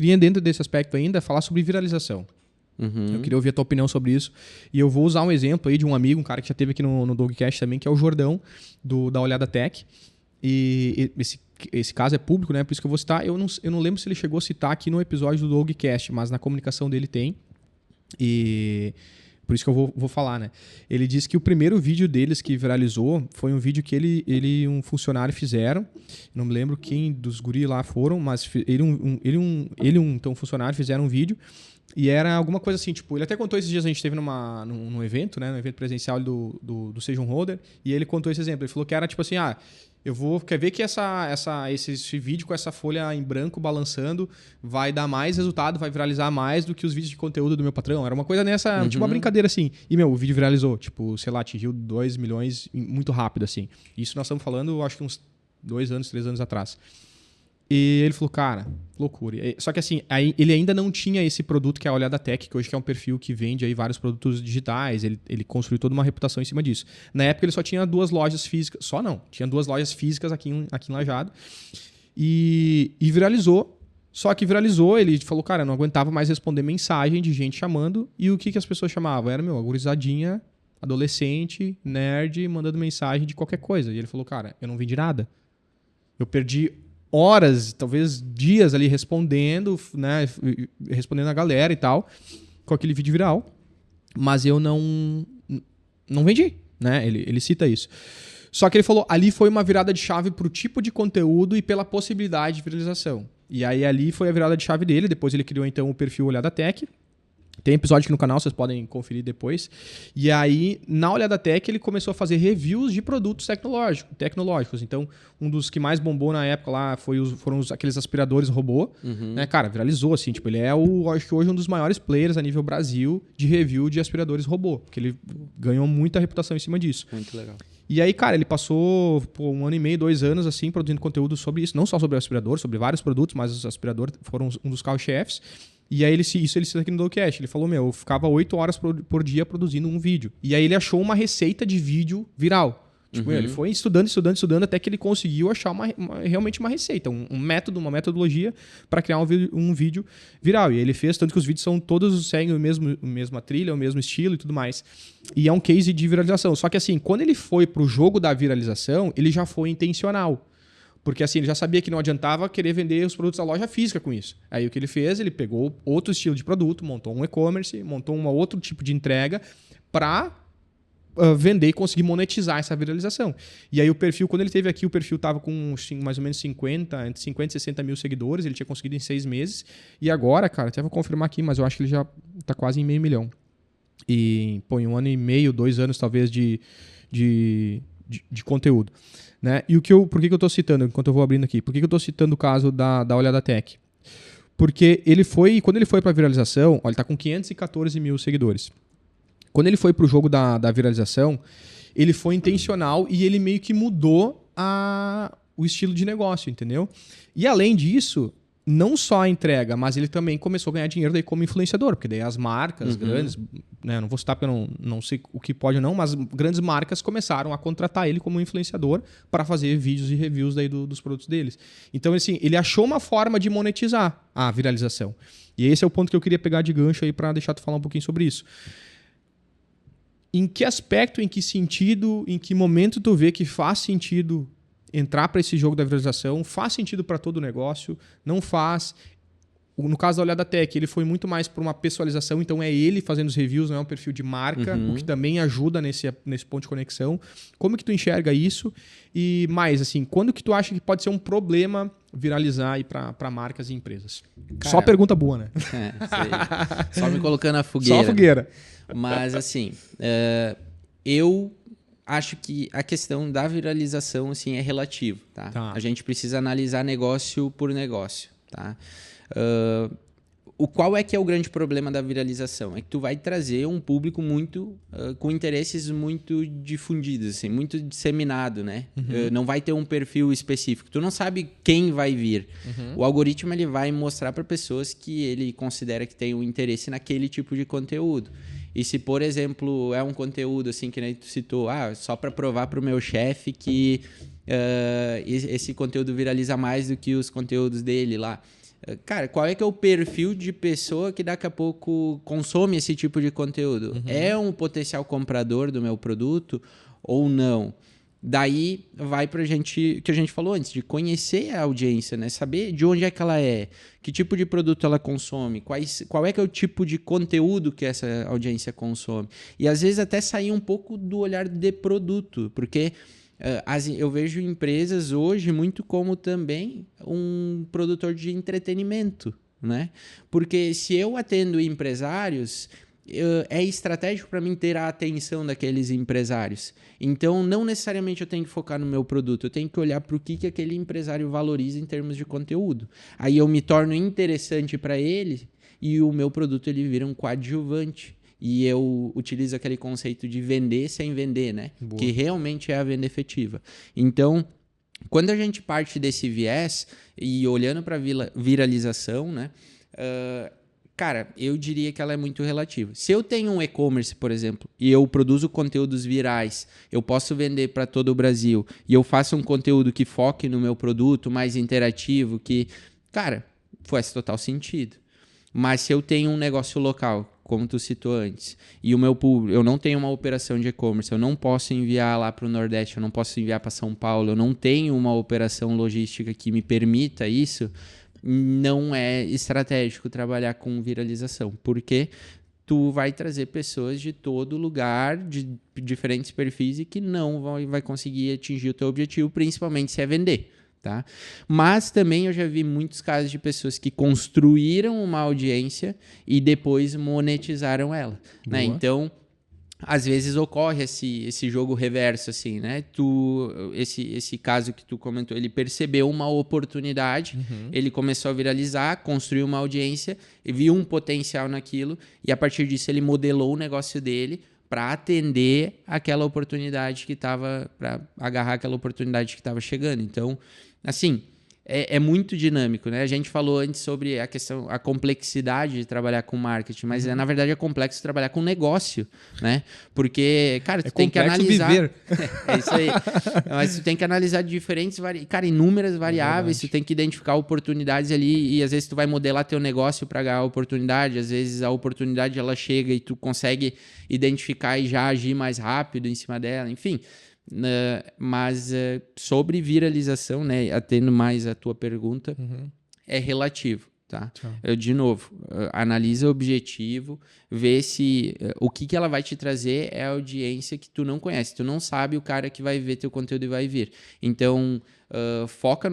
queria, dentro desse aspecto ainda, falar sobre viralização. Eu queria ouvir a tua opinião sobre isso. E eu vou usar um exemplo aí de um amigo, um cara que já esteve aqui no Dogcast também, que é o Jordão, da Olhada Tech. E esse caso é público, né? Por isso que eu vou citar. Eu não lembro se ele chegou a citar aqui no episódio do Dogcast, mas na comunicação dele tem. E por isso que eu vou falar, né? Ele disse que o primeiro vídeo deles que viralizou foi um vídeo que ele e um funcionário fizeram. Não me lembro quem dos guri lá foram, mas então, um funcionário fizeram um vídeo. E era alguma coisa assim, tipo, ele até contou esses dias, a gente esteve num evento, né? Num evento presencial do Sejam Holder, e ele contou esse exemplo. Ele falou que era tipo assim, quer ver que esse vídeo com essa folha em branco balançando vai dar mais resultado, vai viralizar mais do que os vídeos de conteúdo do meu patrão. Era uma coisa nessa, tipo uma brincadeira assim. E, o vídeo viralizou, tipo, sei lá, atingiu 2 milhões muito rápido, assim. Isso nós estamos falando, acho que uns 2 anos, 3 anos atrás. E ele falou, cara, loucura. Só que assim, aí ele ainda não tinha esse produto que é a Olhada Tech, que hoje é um perfil que vende aí vários produtos digitais. Ele construiu toda uma reputação em cima disso. Na época ele só tinha 2 lojas físicas. Só não. Tinha 2 lojas físicas aqui em Lajado. E viralizou. Só que viralizou, ele falou, cara, eu não aguentava mais responder mensagem de gente chamando. E o que as pessoas chamavam? Era, a gurizadinha, adolescente, nerd, mandando mensagem de qualquer coisa. E ele falou, cara, eu não vendi nada. Eu perdi horas, talvez dias ali respondendo, né? Respondendo a galera e tal, com aquele vídeo viral. Mas eu não vendi, né? Ele cita isso. Só que ele falou, ali foi uma virada de chave pro tipo de conteúdo e pela possibilidade de viralização. E aí ali foi a virada de chave dele. Depois ele criou então o perfil Olhada Tech. Tem episódio aqui no canal, vocês podem conferir depois. E aí, na Olhada Tech, ele começou a fazer reviews de produtos tecnológicos. Então, um dos que mais bombou na época lá foram aqueles aspiradores robô. Né? Cara, viralizou, assim. Tipo, ele é, acho que hoje, um dos maiores players a nível Brasil de review de aspiradores robô. Porque ele ganhou muita reputação em cima disso. Muito legal. E aí, cara, ele passou 1 ano e meio, 2 anos, assim, produzindo conteúdo sobre isso. Não só sobre o aspirador, sobre vários produtos, mas os aspiradores foram um dos carros-chefes. E aí ele cita aqui no Dogcast. Ele falou, eu ficava 8 horas por dia produzindo um vídeo. E aí ele achou uma receita de vídeo viral. Tipo, ele foi estudando, até que ele conseguiu achar realmente uma receita, um método, uma metodologia para criar um vídeo viral. E ele fez, tanto que os vídeos seguem a mesma trilha, o mesmo estilo e tudo mais. E é um case de viralização. Só que assim, quando ele foi pro jogo da viralização, ele já foi intencional. Porque assim, ele já sabia que não adiantava querer vender os produtos da loja física com isso. Aí o que ele fez? Ele pegou outro estilo de produto, montou um e-commerce, montou um outro tipo de entrega para vender e conseguir monetizar essa viralização. E aí o perfil, quando ele teve aqui, o perfil estava com mais ou menos entre 50 e 60 mil seguidores, ele tinha conseguido em 6 meses. E agora, cara, até vou confirmar aqui, mas eu acho que ele já está quase em 500 mil. E em 1 ano e meio, 2 anos talvez de conteúdo. Né? E por que eu estou citando, enquanto eu vou abrindo aqui? Por que eu estou citando o caso da Olhada Tech? Porque quando ele foi para a viralização, ele está com 514 mil seguidores. Quando ele foi para o jogo da viralização, ele foi intencional e ele meio que mudou o estilo de negócio, entendeu? E além disso, não só a entrega, mas ele também começou a ganhar dinheiro daí como influenciador, porque daí as marcas grandes, né, não vou citar porque eu não sei o que pode ou não, mas grandes marcas começaram a contratar ele como influenciador para fazer vídeos e reviews daí dos produtos deles. Então, assim, ele achou uma forma de monetizar a viralização. E esse é o ponto que eu queria pegar de gancho aí para deixar tu falar um pouquinho sobre isso. Em que aspecto, em que sentido, em que momento tu vê que faz sentido entrar para esse jogo da viralização? Faz sentido para todo o negócio? Não faz? No caso da Olhada Tech, ele foi muito mais para uma pessoalização, então é ele fazendo os reviews, não é um perfil de marca, o que também ajuda nesse ponto de conexão. Como que tu enxerga isso? E mais, assim, quando que tu acha que pode ser um problema viralizar aí para marcas e empresas? Cara, só pergunta boa, né? Só me colocando na fogueira. Só a fogueira. Mas, assim, eu acho que a questão da viralização assim, é relativo. Tá? A gente precisa analisar negócio por negócio. Tá? Qual é que é o grande problema da viralização? É que tu vai trazer um público muito com interesses muito difundidos, assim, muito disseminado, né? Não vai ter um perfil específico. Tu não sabe quem vai vir. O algoritmo ele vai mostrar para pessoas que ele considera que tem um interesse naquele tipo de conteúdo. E se, por exemplo, é um conteúdo assim que nem tu citou, só para provar para o meu chefe que esse conteúdo viraliza mais do que os conteúdos dele lá. Cara, qual é que é o perfil de pessoa que daqui a pouco consome esse tipo de conteúdo? É um potencial comprador do meu produto ou não? Daí vai pra gente, que a gente falou antes, de conhecer a audiência, né? Saber de onde é que ela é, que tipo de produto ela consome, qual é que é o tipo de conteúdo que essa audiência consome. E às vezes até sair um pouco do olhar de produto, porque eu vejo empresas hoje muito como também um produtor de entretenimento, né? Porque se eu atendo empresários, é estratégico para mim ter a atenção daqueles empresários. Então, não necessariamente eu tenho que focar no meu produto, eu tenho que olhar para o que aquele empresário valoriza em termos de conteúdo. Aí eu me torno interessante para ele e o meu produto ele vira um coadjuvante. E eu utilizo aquele conceito de vender sem vender, né? Boa. Que realmente é a venda efetiva. Então, quando a gente parte desse viés e olhando para a viralização, né? Cara, eu diria que ela é muito relativa. Se eu tenho um e-commerce, por exemplo, e eu produzo conteúdos virais, eu posso vender para todo o Brasil, e eu faço um conteúdo que foque no meu produto, mais interativo, que, cara, faz total sentido. Mas se eu tenho um negócio local, como tu citou antes, e o meu público, eu não tenho uma operação de e-commerce, eu não posso enviar lá para o Nordeste, eu não posso enviar para São Paulo, eu não tenho uma operação logística que me permita isso, não é estratégico trabalhar com viralização, porque tu vai trazer pessoas de todo lugar, de diferentes perfis e que não vai conseguir atingir o teu objetivo, principalmente se é vender. Tá? Mas também eu já vi muitos casos de pessoas que construíram uma audiência e depois monetizaram ela. Né? Então, às vezes ocorre esse jogo reverso, assim, né? Esse caso que tu comentou, ele percebeu uma oportunidade, ele começou a viralizar, construiu uma audiência, viu um potencial naquilo e a partir disso ele modelou o negócio dele para atender aquela oportunidade que estava, para agarrar aquela oportunidade que estava chegando. Então, assim, é muito dinâmico, né? A gente falou antes sobre a complexidade de trabalhar com marketing, mas na verdade é complexo trabalhar com negócio, né? Porque, cara, tu tem que analisar... viver. É isso aí. Mas tu tem que analisar diferentes, inúmeras variáveis, tu tem que identificar oportunidades ali e às vezes tu vai modelar teu negócio para ganhar a oportunidade, às vezes a oportunidade ela chega e tu consegue identificar e já agir mais rápido em cima dela, enfim... mas sobre viralização, né, atendo mais a tua pergunta, é relativo, tá? De novo, analisa o objetivo, vê se o que ela vai te trazer é a audiência que tu não conhece, tu não sabe o cara que vai ver teu conteúdo e vai vir. Então, foca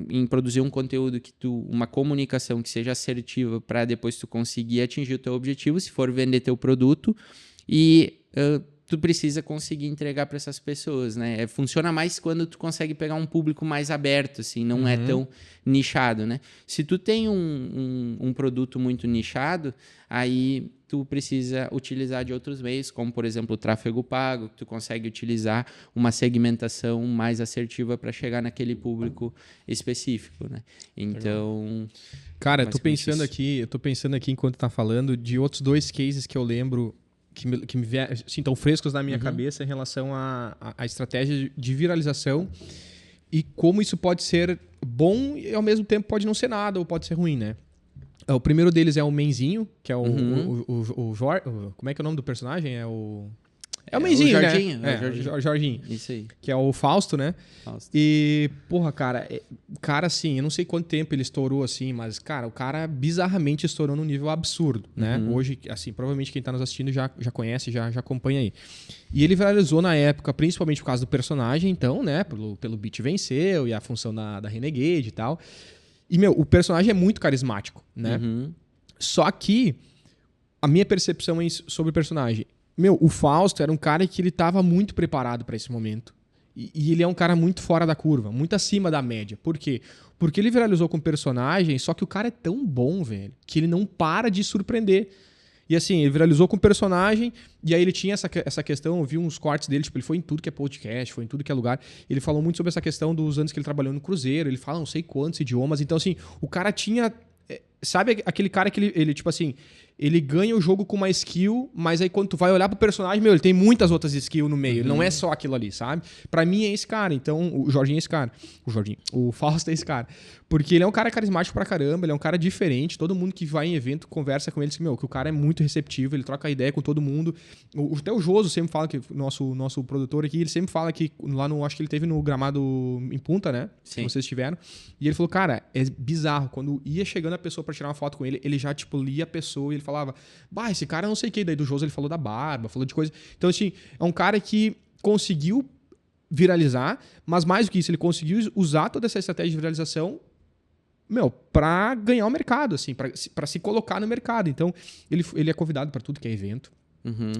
em produzir um conteúdo uma comunicação que seja assertiva para depois tu conseguir atingir o teu objetivo, se for vender teu produto e tu precisa conseguir entregar para essas pessoas, né? Funciona mais quando tu consegue pegar um público mais aberto, assim, não é tão nichado, né? Se tu tem um produto muito nichado, aí tu precisa utilizar de outros meios, como, por exemplo, o tráfego pago, que tu consegue utilizar uma segmentação mais assertiva para chegar naquele público específico, né? Então... Cara, eu tô pensando aqui enquanto tá falando de outros 2 cases que eu lembro que me assim, tão frescos na minha cabeça em relação à estratégia de viralização e como isso pode ser bom e ao mesmo tempo pode não ser nada ou pode ser ruim, né? O primeiro deles é o Menzinho, que é o como é que é o nome do personagem? É o Menzinho, o Jorginho, né? O Jorginho. Isso aí. Que é o Fausto, né? Fausto. E, porra, cara, assim, eu não sei quanto tempo ele estourou assim, mas, cara, o cara bizarramente estourou num nível absurdo, né? Hoje, assim, provavelmente quem tá nos assistindo já conhece, já acompanha aí. E ele viralizou na época, principalmente por causa do personagem, então, né? Pelo Beat Venceu e a função da Renegade e tal. E, o personagem é muito carismático, né? Só que a minha percepção sobre o personagem... o Fausto era um cara que ele tava muito preparado para esse momento. E ele é um cara muito fora da curva, muito acima da média. Por quê? Porque ele viralizou com personagem, só que o cara é tão bom, velho, que ele não para de surpreender. E assim, ele viralizou com personagem, e aí ele tinha essa questão, eu vi uns cortes dele, tipo, ele foi em tudo que é podcast, foi em tudo que é lugar. Ele falou muito sobre essa questão dos anos que ele trabalhou no Cruzeiro, ele fala não sei quantos idiomas. Então, assim, o cara tinha Sabe aquele cara que ele tipo assim, ele ganha o jogo com uma skill, mas aí quando tu vai olhar pro personagem, ele tem muitas outras skills no meio. Ele não é só aquilo ali, sabe? Pra mim é esse cara. Então, o Jorginho é esse cara. O Fausto é esse cara. Porque ele é um cara carismático pra caramba, ele é um cara diferente. Todo mundo que vai em evento conversa com ele, que o cara é muito receptivo, ele troca ideia com todo mundo. Até o Joso sempre fala, que nosso produtor aqui, ele sempre fala que lá acho que ele teve no gramado em Punta, né? Sim. Que vocês tiveram. E ele falou, cara, é bizarro. Quando ia chegando a pessoa pra tirar uma foto com ele, ele já, tipo, lia a pessoa e ele falava, esse cara não sei o que. Daí do Joso ele falou da barba, falou de coisa. Então, assim, é um cara que conseguiu viralizar, mas mais do que isso, ele conseguiu usar toda essa estratégia de viralização pra ganhar o mercado, assim, pra se colocar no mercado. Então, ele é convidado pra tudo que é evento.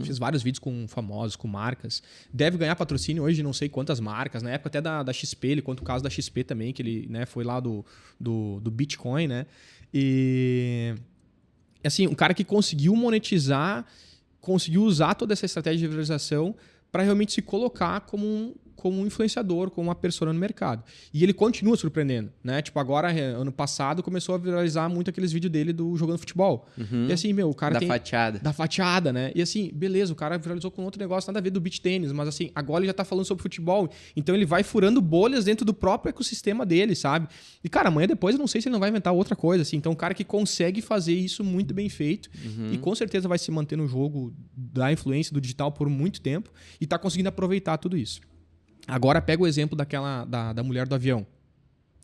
Fiz vários vídeos com famosos, com marcas. Deve ganhar patrocínio hoje de não sei quantas marcas. Na época até da XP, ele conta o caso da XP também, que ele, né, foi lá do Bitcoin, né? E... assim, um cara que conseguiu monetizar, conseguiu usar toda essa estratégia de viralização para realmente se colocar como um influenciador, como uma persona no mercado. E ele continua surpreendendo, né? Tipo, agora, ano passado, começou a viralizar muito aqueles vídeos dele do jogando futebol. E assim, o cara da fatiada. Da fatiada, né? E assim, beleza, o cara viralizou com outro negócio, nada a ver do beach tênis, mas assim, agora ele já tá falando sobre futebol. Então ele vai furando bolhas dentro do próprio ecossistema dele, sabe? E, cara, amanhã depois eu não sei se ele não vai inventar outra coisa, assim. Então, um cara que consegue fazer isso muito bem feito e com certeza vai se manter no jogo da influência do digital por muito tempo e tá conseguindo aproveitar tudo isso. Agora pega o exemplo da mulher do avião,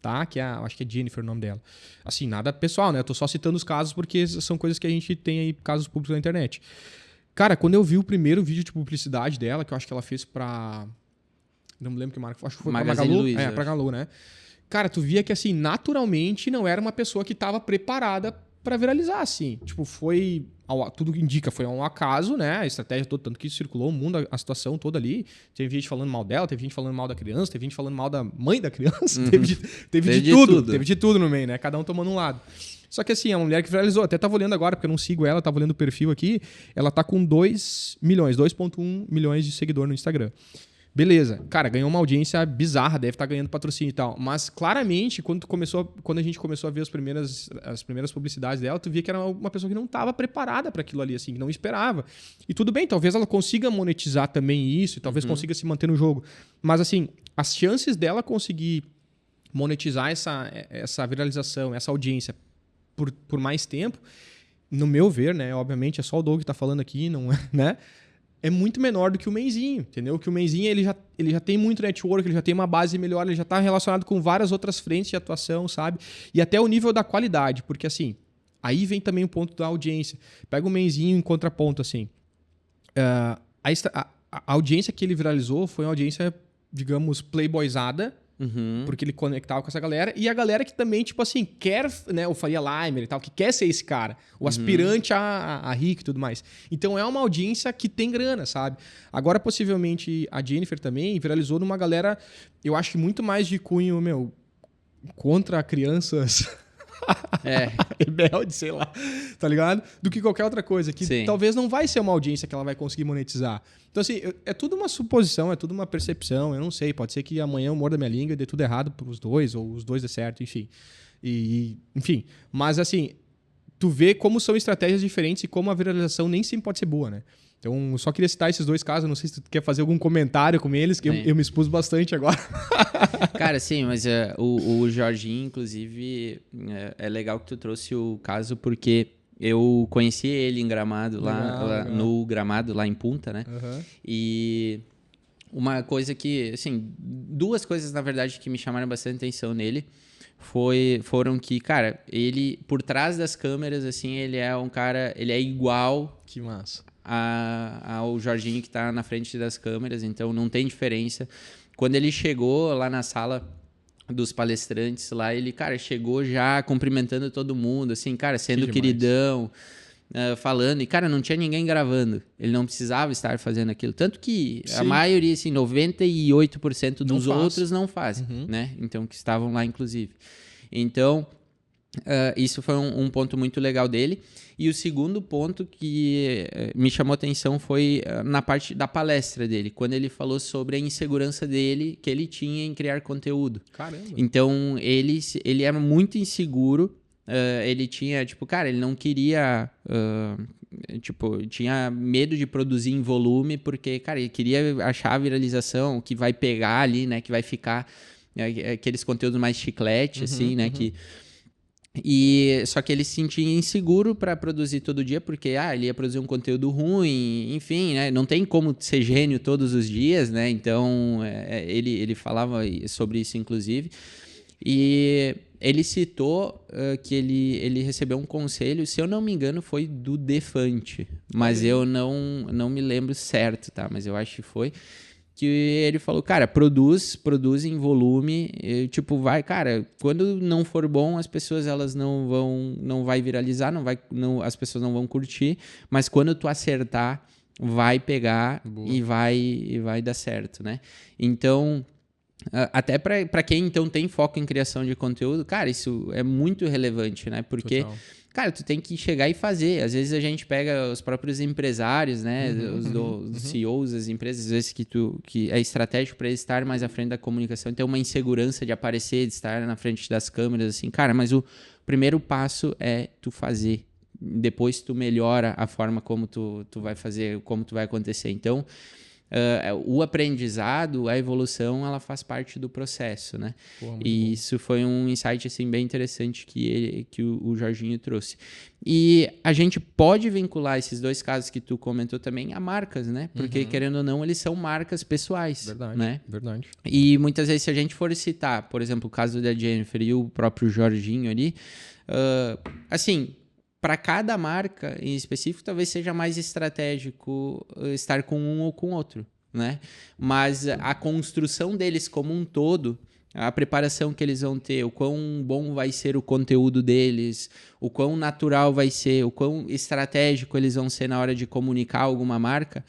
tá? Que acho que é Jennifer o nome dela. Assim, nada pessoal, né? Eu tô só citando os casos porque são coisas que a gente tem aí, casos públicos na internet. Cara, quando eu vi o primeiro vídeo de publicidade dela, que eu acho que ela fez pra... não me lembro que marca. Acho que foi pra Magalu. Luiza, pra Magalu, né? Cara, tu via que, assim, naturalmente não era uma pessoa que tava preparada pra viralizar, assim. Tipo, foi... tudo indica, foi um acaso, né? A estratégia toda, tanto que circulou o mundo, a situação toda ali. Teve gente falando mal dela, teve gente falando mal da criança, teve gente falando mal da mãe da criança. Teve de tudo. Teve de tudo no meio, né? Cada um tomando um lado. Só que assim, é uma mulher que viralizou. Até tava olhando agora, porque eu não sigo ela, tava olhando o perfil aqui. Ela tá com 2,1 milhões de seguidores no Instagram. Beleza, cara, ganhou uma audiência bizarra, deve estar ganhando patrocínio e tal. Mas claramente, quando a gente começou a ver as primeiras publicidades dela, tu via que era uma pessoa que não estava preparada para aquilo ali, assim, que não esperava. E tudo bem, talvez ela consiga monetizar também isso, e talvez consiga se manter no jogo. Mas assim, as chances dela conseguir monetizar essa viralização, essa audiência por mais tempo, no meu ver, né? Obviamente é só o Doug que tá falando aqui, não é, né? É muito menor do que o Menzinho, entendeu? Que o Menzinho ele já tem muito network, ele já tem uma base melhor, ele já está relacionado com várias outras frentes de atuação, sabe? E até o nível da qualidade, porque assim, aí vem também o ponto da audiência. Pega o Menzinho em contraponto, assim. A audiência que ele viralizou foi uma audiência, digamos, playboyzada, porque ele conectava com essa galera, e a galera que também, tipo assim, quer, né, o Faria Limer e tal, que quer ser esse cara, o aspirante a rico e tudo mais. Então é uma audiência que tem grana, sabe? Agora, possivelmente, a Jennifer também viralizou numa galera, eu acho que muito mais de cunho, contra crianças... rebelde, sei lá, tá ligado? Do que qualquer outra coisa, que Sim. talvez não vai ser uma audiência que ela vai conseguir monetizar. Então, assim, é tudo uma suposição, é tudo uma percepção, eu não sei, pode ser que amanhã eu morda minha língua e dê tudo errado pros dois, ou os dois dê certo, enfim. Enfim, mas assim, tu vê como são estratégias diferentes e como a viralização nem sempre pode ser boa, né? Então, eu só queria citar esses dois casos. Não sei se tu quer fazer algum comentário com eles, que eu me expus bastante agora. Cara, sim, mas o Jorginho, inclusive, é legal que tu trouxe o caso, porque eu conheci ele em Gramado, no Gramado, lá em Punta, né? E uma coisa que, assim, duas coisas, na verdade, que me chamaram bastante atenção nele foram que, cara, ele, por trás das câmeras, assim, ele é um cara, ele é igual... Que massa. Ao Jorginho que tá na frente das câmeras, então não tem diferença. Quando ele chegou lá na sala dos palestrantes lá, ele, cara, chegou já cumprimentando todo mundo, assim, cara, sendo queridão, falando, e, cara, não tinha ninguém gravando. Ele não precisava estar fazendo aquilo. Tanto que a maioria, assim, 98% dos outros não fazem, né? Então, que estavam lá, inclusive. Então... isso foi um ponto muito legal dele. E o segundo ponto que me chamou a atenção foi na parte da palestra dele, quando ele falou sobre a insegurança dele, que ele tinha em criar conteúdo. Caramba! Então, ele era muito inseguro ele tinha, tipo, cara, ele não queria, tinha medo de produzir em volume, porque, cara, ele queria achar a viralização que vai pegar ali, né, que vai ficar aqueles conteúdos mais chiclete, assim, né, que... E só que ele se sentia inseguro para produzir todo dia, porque ele ia produzir um conteúdo ruim, enfim, né? Não tem como ser gênio todos os dias, né? Então, ele falava sobre isso, inclusive. E ele citou que ele recebeu um conselho, se eu não me engano, foi do Defante, mas eu não me lembro certo, tá? Mas eu acho que foi. Que ele falou, cara, produz em volume, tipo, vai, cara, quando não for bom, as pessoas elas não vai viralizar, as pessoas não vão curtir, mas quando tu acertar, vai pegar e vai dar certo, né? Então, até para quem então tem foco em criação de conteúdo, cara, isso é muito relevante, né? Porque Total. Cara, tu tem que chegar e fazer. Às vezes a gente pega os próprios empresários, né? Os CEOs das empresas, às vezes que é estratégico para eles estar mais à frente da comunicação, ter uma insegurança de aparecer, de estar na frente das câmeras, assim. Cara, mas o primeiro passo é tu fazer. Depois tu melhora a forma como tu vai fazer, como tu vai acontecer. Então, o aprendizado, a evolução, ela faz parte do processo, né? E isso foi um insight assim, bem interessante que o Jorginho trouxe. E a gente pode vincular esses dois casos que tu comentou também a marcas, né? Porque, querendo ou não, eles são marcas pessoais. Verdade, né? Verdade. E muitas vezes, se a gente for citar, por exemplo, o caso da Jennifer e o próprio Jorginho ali, assim... Para cada marca em específico, talvez seja mais estratégico estar com um ou com outro, né? Mas a construção deles como um todo, a preparação que eles vão ter, o quão bom vai ser o conteúdo deles, o quão natural vai ser, o quão estratégico eles vão ser na hora de comunicar alguma marca,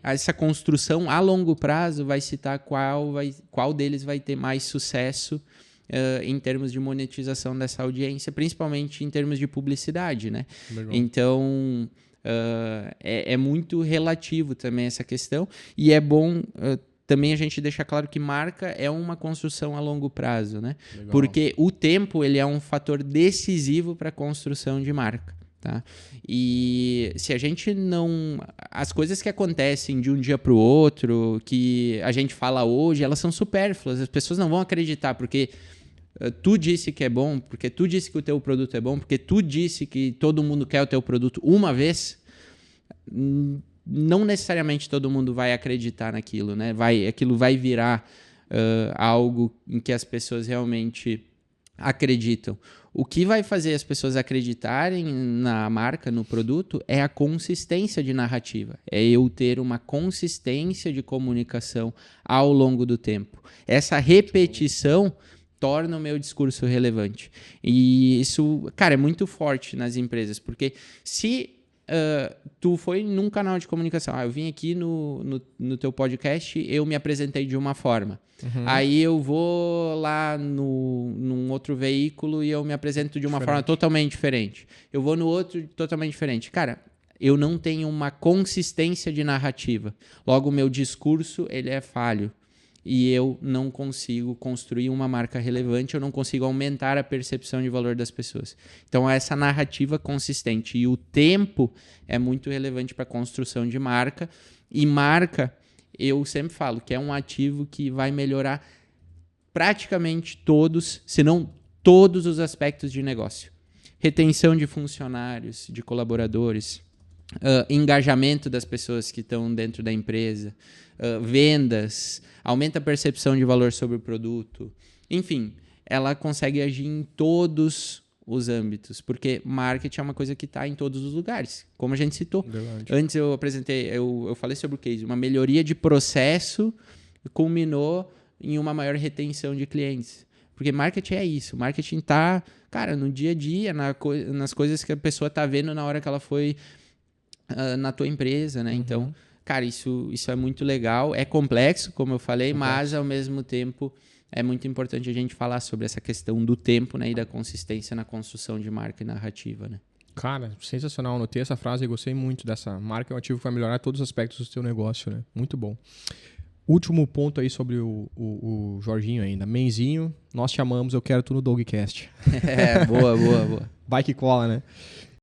essa construção a longo prazo vai citar qual deles vai ter mais sucesso em termos de monetização dessa audiência, principalmente em termos de publicidade, né? Legal. Então, é muito relativo também essa questão, e é bom também a gente deixar claro que marca é uma construção a longo prazo, né? Legal. Porque o tempo ele é um fator decisivo para a construção de marca. Tá? E se a gente não... As coisas que acontecem de um dia para o outro, que a gente fala hoje, elas são supérfluas. As pessoas não vão acreditar porque tu disse que é bom, porque tu disse que o teu produto é bom, porque tu disse que todo mundo quer o teu produto uma vez. Não necessariamente todo mundo vai acreditar naquilo, né? Aquilo vai virar algo em que as pessoas realmente acreditam. O que vai fazer as pessoas acreditarem na marca, no produto, é a consistência de narrativa. É eu ter uma consistência de comunicação ao longo do tempo. Essa repetição torna o meu discurso relevante. E isso, cara, é muito forte nas empresas, porque se tu foi num canal de comunicação, eu vim aqui no teu podcast, eu me apresentei de uma forma. Aí eu vou lá num outro veículo e eu me apresento de uma forma totalmente diferente. Eu vou no outro totalmente diferente. Cara, eu não tenho uma consistência de narrativa. Logo, o meu discurso ele é falho. E eu não consigo construir uma marca relevante, eu não consigo aumentar a percepção de valor das pessoas. Então, essa narrativa consistente. E o tempo é muito relevante para a construção de marca. E marca, eu sempre falo, que é um ativo que vai melhorar praticamente todos, se não todos os aspectos de negócio. Retenção de funcionários, de colaboradores, engajamento das pessoas que estão dentro da empresa, vendas, aumenta a percepção de valor sobre o produto. Enfim, ela consegue agir em todos os âmbitos, porque marketing é uma coisa que está em todos os lugares, como a gente citou. Verdade. Antes eu apresentei, eu falei sobre o case, uma melhoria de processo culminou em uma maior retenção de clientes. Porque marketing é isso, marketing está, cara, no dia a dia, nas coisas que a pessoa está vendo na hora que ela foi na tua empresa, né? Então, cara, isso é muito legal. É complexo, como eu falei, mas ao mesmo tempo é muito importante a gente falar sobre essa questão do tempo, né, e da consistência na construção de marca e narrativa, né? Cara, sensacional. Anotei essa frase e gostei muito dessa. Marca é um ativo que vai melhorar todos os aspectos do teu negócio, né? Muito bom. Último ponto aí sobre o Jorginho ainda. Menzinho, nós te amamos, eu quero tu no Dogcast. Boa. Vai que cola, né?